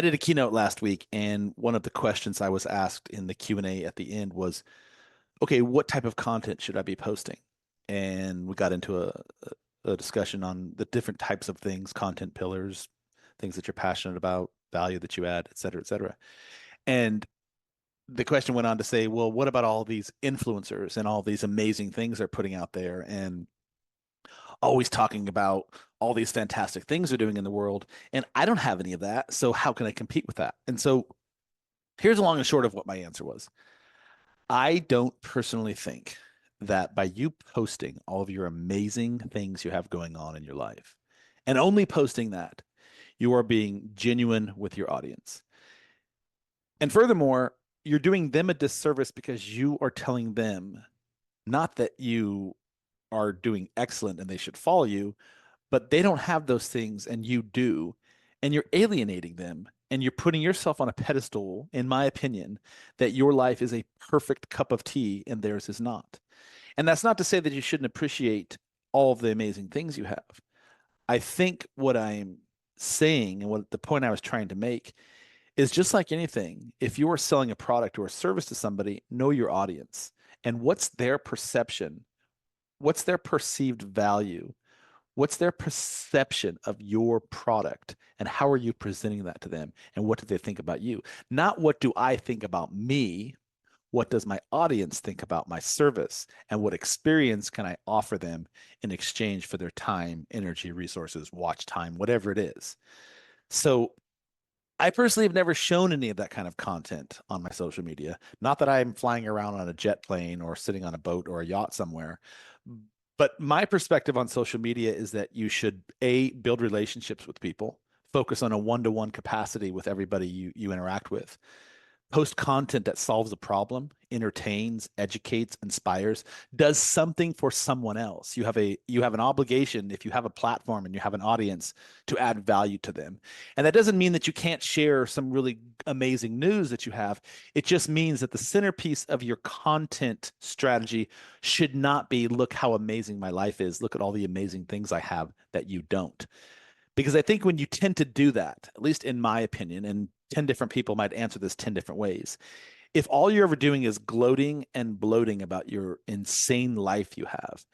I did a keynote last week, and one of the questions I was asked in the Q&A at the end was, okay, what type of content should I be posting? And we got into a discussion on the different types of things, content pillars, things that you're passionate about, value that you add, et cetera, et cetera. And the question went on to say, well, what about all these influencers and all these amazing things they're putting out there and always talking about all these fantastic things they're doing in the world? And I don't have any of that. So how can I compete with that? And so here's the long and short of what my answer was. I don't personally think that by you posting all of your amazing things you have going on in your life and only posting that, you are being genuine with your audience. And furthermore, you're doing them a disservice because you are telling them not that you are doing excellent and they should follow you, but they don't have those things and you do. And you're alienating them and you're putting yourself on a pedestal, in my opinion, that your life is a perfect cup of tea and theirs is not. And that's not to say that you shouldn't appreciate all of the amazing things you have. I think what I'm saying and what the point I was trying to make is just like anything, if you are selling a product or a service to somebody, know your audience and what's their perception, what's their perceived value, what's their perception of your product, and how are you presenting that to them, and what do they think about you? Not what do I think about me, what does my audience think about my service, and what experience can I offer them in exchange for their time, energy, resources, watch time, whatever it is. So I personally have never shown any of that kind of content on my social media. Not that I'm flying around on a jet plane or sitting on a boat or a yacht somewhere. But my perspective on social media is that you should A, build relationships with people, focus on a one-to-one capacity with everybody you interact with, post content that solves a problem, entertains, educates, inspires, does something for someone else. You have an obligation if you have a platform and you have an audience to add value to them. And that doesn't mean that you can't share some really amazing news that you have. It just means that the centerpiece of your content strategy should not be look how amazing my life is. Look at all the amazing things I have that you don't. Because I think when you tend to do that, at least in my opinion, and 10 different people might answer this 10 different ways. If all you're ever doing is gloating and bloating about your insane life you have,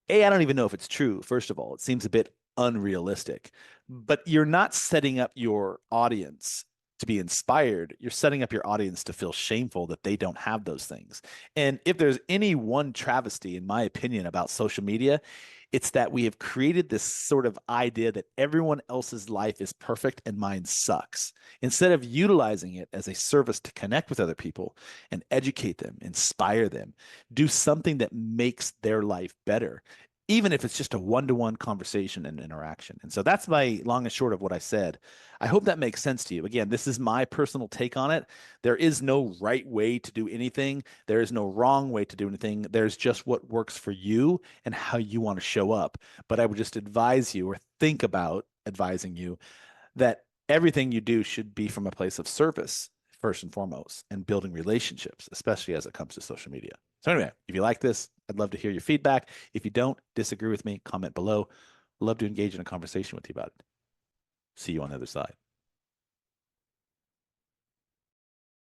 A, I don't even know if it's true, first of all. It seems a bit unrealistic, but you're not setting up your audience to be inspired. You're setting up your audience to feel shameful that they don't have those things. And if there's any one travesty, in my opinion, about social media, it's that we have created this sort of idea that everyone else's life is perfect and mine sucks. Instead of utilizing it as a service to connect with other people and educate them, inspire them, do something that makes their life better, even if it's just a one-to-one conversation and interaction. And so that's my long and short of what I said. I hope that makes sense to you. Again, this is my personal take on it. There is no right way to do anything. There is no wrong way to do anything. There's just what works for you and how you want to show up. But I would just advise you or think about advising you that everything you do should be from a place of service first and foremost and building relationships, especially as it comes to social media. So anyway, if you like this, I'd love to hear your feedback. If you don't, disagree with me, comment below. Love to engage in a conversation with you about it. See you on the other side.